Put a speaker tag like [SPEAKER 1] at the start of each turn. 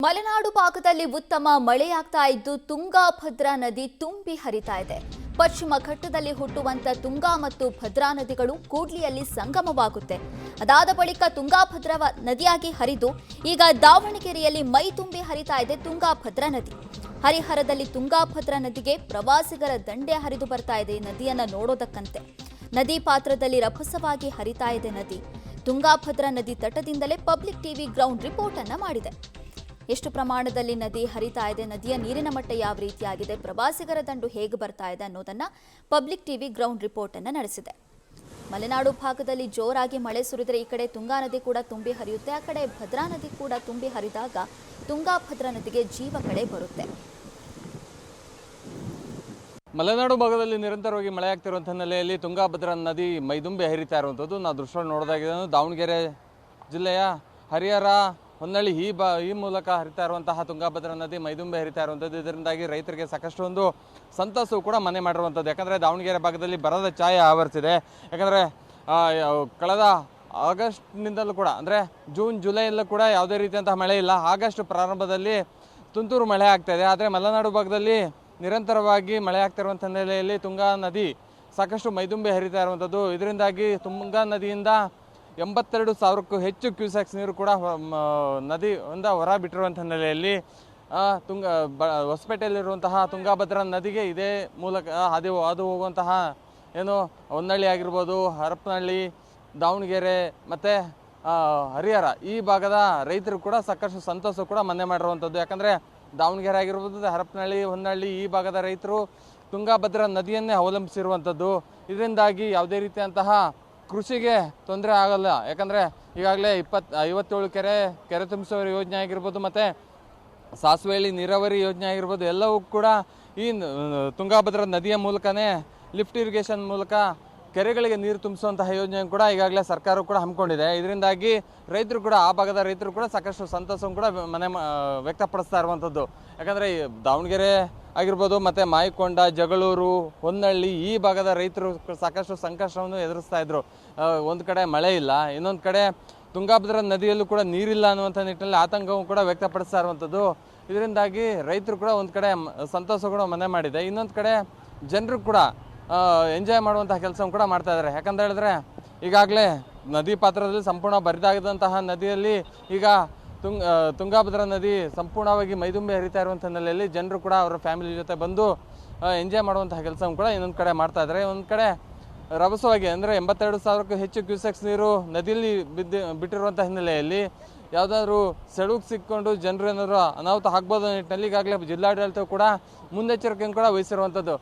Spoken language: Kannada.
[SPEAKER 1] ಮಲೆನಾಡು ಭಾಗದಲ್ಲಿ ಉತ್ತಮ ಮಳೆಯಾಗ್ತಾ ಇದ್ದು ತುಂಗಾ ಭದ್ರಾ ನದಿ ತುಂಬಿ ಹರಿತಾ ಇದೆ. ಪಶ್ಚಿಮ ಘಟ್ಟದಲ್ಲಿ ಹುಟ್ಟುವಂತ ತುಂಗಾ ಮತ್ತು ಭದ್ರಾ ನದಿಗಳು ಕೂಡ್ಲಿಯಲ್ಲಿ ಸಂಗಮವಾಗುತ್ತೆ. ಅದಾದ ಬಳಿಕ ತುಂಗಾ ಭದ್ರಾ ನದಿಯಾಗಿ ಹರಿದು ಈಗ ದಾವಣಗೆರೆಯಲ್ಲಿ ಮೈ ತುಂಬಿ ಹರಿತಾ ಇದೆ ತುಂಗಾ ಭದ್ರಾ ನದಿ. ಹರಿಹರದಲ್ಲಿ ತುಂಗಾ ಭದ್ರಾ ನದಿಗೆ ಪ್ರವಾಸಿಗರ ದಂಡೆ ಹರಿದು ಬರ್ತಾ ಇದೆ ಈ ನದಿಯನ್ನ ನೋಡೋದಕ್ಕಂತೆ. ನದಿ ಪಾತ್ರದಲ್ಲಿ ರಭಸವಾಗಿ ಹರಿತಾ ಇದೆ ನದಿ. ತುಂಗಾ ಭದ್ರಾ ನದಿ ತಟದಿಂದಲೇ ಪಬ್ಲಿಕ್ ಟಿವಿ ಗ್ರೌಂಡ್ ರಿಪೋರ್ಟ್ ಅನ್ನ ಮಾಡಿದೆ. ಎಷ್ಟು ಪ್ರಮಾಣದಲ್ಲಿ ನದಿ ಹರಿತಾ ಇದೆ, ನದಿಯ ನೀರಿನ ಮಟ್ಟ ಯಾವ ರೀತಿಯಾಗಿದೆ, ಪ್ರವಾಸಿಗರ ದಂಡು ಹೇಗೆ ಬರ್ತಾ ಇದೆ ಅನ್ನೋದನ್ನ ಪಬ್ಲಿಕ್ ಟಿವಿ ಗ್ರೌಂಡ್ ರಿಪೋರ್ಟ್ ಅನ್ನು ನಡೆಸಿದೆ. ಮಲೆನಾಡು ಭಾಗದಲ್ಲಿ ಜೋರಾಗಿ ಮಳೆ ಸುರಿದರೆ ಈ ಕಡೆ ತುಂಗಾ ನದಿ ಕೂಡ ತುಂಬಿ ಹರಿಯುತ್ತೆ, ಆ ಕಡೆ ಭದ್ರಾ ನದಿ ಕೂಡ ತುಂಬಿ ಹರಿದಾಗ ತುಂಗಾ ಭದ್ರಾ ನದಿಗೆ ಜೀವ ಕಳೆ ಬರುತ್ತೆ.
[SPEAKER 2] ಮಲೆನಾಡು ಭಾಗದಲ್ಲಿ ನಿರಂತರವಾಗಿ ಮಳೆ ಆಗ್ತಿರುವಂಥ ಹಿನ್ನೆಲೆಯಲ್ಲಿ ತುಂಗಾ ಭದ್ರಾ ನದಿ ಮೈದುಂಬಿ ಹರಿತಾ ಇರುವಂಥದ್ದು ನಾವು ದೃಶ್ಯ ನೋಡೋದಾಗಿದೆ. ದಾವಣಗೆರೆ ಜಿಲ್ಲೆಯ ಹರಿಹರ ಹೊನ್ನಳ್ಳಿ ಈ ಮೂಲಕ ಹರಿತಾ ಇರುವಂತಹ ತುಂಗಾ ಭದ್ರಾ ನದಿ ಮೈದುಂಬಿ ಹರಿತಾ ಇರುವಂಥದ್ದು. ಇದರಿಂದಾಗಿ ರೈತರಿಗೆ ಸಾಕಷ್ಟು ಒಂದು ಸಂತಸವು ಕೂಡ ಮನೆ ಮಾಡಿರುವಂಥದ್ದು. ಯಾಕಂದರೆ ದಾವಣಗೆರೆ ಭಾಗದಲ್ಲಿ ಬರದ ಛಾಯೆ ಆವರಿಸಿದೆ. ಯಾಕಂದರೆ ಕಳೆದ ಆಗಸ್ಟ್ನಿಂದಲೂ ಕೂಡ ಅಂದರೆ ಜೂನ್ ಜುಲೈಯಲ್ಲೂ ಕೂಡ ಯಾವುದೇ ರೀತಿಯಂತಹ ಮಳೆ ಇಲ್ಲ. ಆಗಸ್ಟ್ ಪ್ರಾರಂಭದಲ್ಲಿ ತುಂತುರು ಮಳೆ ಆಗ್ತಾ ಇದೆ. ಆದರೆ ಮಲೆನಾಡು ಭಾಗದಲ್ಲಿ ನಿರಂತರವಾಗಿ ಮಳೆ ಆಗ್ತಿರುವಂಥ ಹಿನ್ನೆಲೆಯಲ್ಲಿ ತುಂಗಾ ನದಿ ಸಾಕಷ್ಟು ಮೈದುಂಬಿ ಹರಿತಾ ಇರುವಂಥದ್ದು. ಇದರಿಂದಾಗಿ ತುಂಗಾ ನದಿಯಿಂದ 82,000ಕ್ಕೂ ಹೆಚ್ಚು ಕ್ಯೂಸೆಕ್ಸ್ ನೀರು ಕೂಡ ನದಿಯಿಂದ ಹೊರ ಬಿಟ್ಟಿರುವಂಥ ಹಿನ್ನೆಲೆಯಲ್ಲಿ ಹೊಸಪೇಟೆಯಲ್ಲಿರುವಂತಹ ತುಂಗಾ ಭದ್ರಾ ನದಿಗೆ ಇದೇ ಮೂಲಕ ಹಾದು ಹೋಗುವಂತಹ ಏನು ಹೊನ್ನಳ್ಳಿ ಆಗಿರ್ಬೋದು, ಹರಪನಹಳ್ಳಿ, ದಾವಣಗೆರೆ ಮತ್ತು ಹರಿಹರ ಈ ಭಾಗದ ರೈತರು ಕೂಡ ಸಾಕಷ್ಟು ಸಂತಸ ಕೂಡ ಮನೆ ಮಾಡಿರುವಂಥದ್ದು. ಯಾಕಂದರೆ ದಾವಣಗೆರೆ ಆಗಿರ್ಬೋದು, ಹರಪನಹಳ್ಳಿ, ಹೊನ್ನಳ್ಳಿ ಈ ಭಾಗದ ರೈತರು ತುಂಗಾ ಭದ್ರಾ ನದಿಯನ್ನೇ ಅವಲಂಬಿಸಿರುವಂಥದ್ದು. ಇದರಿಂದಾಗಿ ಯಾವುದೇ ರೀತಿಯಂತಹ ಕೃಷಿಗೆ ತೊಂದರೆ ಆಗಲ್ಲ. ಯಾಕಂದರೆ ಈಗಾಗಲೇ 57 ಕೆರೆ ತುಂಬಿಸುವ ಯೋಜನೆ ಆಗಿರ್ಬೋದು ಮತ್ತು ಸಾಸಿವೆಹಳ್ಳಿ ನೀರಾವರಿ ಯೋಜನೆ ಆಗಿರ್ಬೋದು, ಎಲ್ಲವೂ ಕೂಡ ಈ ತುಂಗಾ ಭದ್ರಾ ನದಿಯ ಮೂಲಕನೇ ಲಿಫ್ಟ್ ಇರಿಗೇಷನ್ ಮೂಲಕ ಕೆರೆಗಳಿಗೆ ನೀರು ತುಂಬಿಸುವಂತಹ ಯೋಜನೆ ಕೂಡ ಈಗಾಗಲೇ ಸರ್ಕಾರ ಕೂಡ ಹಮ್ಮಿಕೊಂಡಿದೆ. ಇದರಿಂದಾಗಿ ರೈತರು ಕೂಡ ಆ ಭಾಗದ ರೈತರು ಕೂಡ ಸಾಕಷ್ಟು ಸಂತಸವನ್ನು ಕೂಡ ವ್ಯಕ್ತಪಡಿಸ್ತಾ ಇರುವಂಥದ್ದು. ಯಾಕಂದರೆ ದಾವಣಗೆರೆ ಆಗಿರ್ಬೋದು ಮತ್ತು ಮಾಯಕೊಂಡ, ಜಗಳೂರು, ಹೊನ್ನಳ್ಳಿ ಈ ಭಾಗದ ರೈತರು ಸಾಕಷ್ಟು ಸಂಕಷ್ಟವನ್ನು ಎದುರಿಸ್ತಾ ಇದ್ರು. ಒಂದು ಕಡೆ ಮಳೆ ಇಲ್ಲ, ಇನ್ನೊಂದು ಕಡೆ ತುಂಗಾ ಭದ್ರಾ ನದಿಯಲ್ಲೂ ಕೂಡ ನೀರಿಲ್ಲ ಅನ್ನುವಂಥ ನಿಟ್ಟಿನಲ್ಲಿ ಆತಂಕವನ್ನು ಕೂಡ ವ್ಯಕ್ತಪಡಿಸ್ತಾ ಇರುವಂಥದ್ದು. ಇದರಿಂದಾಗಿ ರೈತರು ಕೂಡ ಒಂದು ಕಡೆ ಸಂತಸ ಕೂಡ ಮನೆ ಮಾಡಿದೆ, ಇನ್ನೊಂದು ಕಡೆ ಜನರು ಕೂಡ ಎಂಜಾಯ್ ಮಾಡುವಂತಹ ಕೆಲಸವನ್ನು ಕೂಡ ಮಾಡ್ತಾ ಇದ್ದಾರೆ. ಯಾಕಂತ ಹೇಳಿದ್ರೆ ಈಗಾಗಲೇ ನದಿ ಪಾತ್ರದಲ್ಲಿ ಸಂಪೂರ್ಣ ಬರಿದಾಗಿದ್ದಂತಹ ನದಿಯಲ್ಲಿ ಈಗ ತುಂಗಾ ಭದ್ರಾ ನದಿ ಸಂಪೂರ್ಣವಾಗಿ ಮೈದುಂಬಿ ಹರಿತಾ ಇರುವಂಥ ಹಿನ್ನೆಲೆಯಲ್ಲಿ ಜನರು ಕೂಡ ಅವರ ಫ್ಯಾಮಿಲಿ ಜೊತೆ ಬಂದು ಎಂಜಾಯ್ ಮಾಡುವಂತಹ ಕೆಲಸವನ್ನು ಕೂಡ ಇನ್ನೊಂದು ಕಡೆ ಮಾಡ್ತಾ ಇದ್ದಾರೆ. ಒಂದು ಕಡೆ ರಭಸವಾಗಿ ಅಂದರೆ 82,000ಕ್ಕೂ ಹೆಚ್ಚು ಕ್ಯೂಸೆಕ್ಸ್ ನೀರು ನದಿಯಲ್ಲಿ ಬಿಟ್ಟಿರುವಂಥ ಹಿನ್ನೆಲೆಯಲ್ಲಿ ಯಾವುದಾದ್ರೂ ಸೆಳುಗೆ ಸಿಕ್ಕೊಂಡು ಜನರು ಏನಾದರೂ ಅನಾಹುತ ಆಗ್ಬೋದು ನಿಟ್ಟಿನಲ್ಲಿ ಈಗಾಗಲೇ ಜಿಲ್ಲಾಡಳಿತ ಕೂಡ ಮುನ್ನೆಚ್ಚರಿಕೆಯನ್ನು ಕೂಡ ವಹಿಸಿರುವಂಥದ್ದು.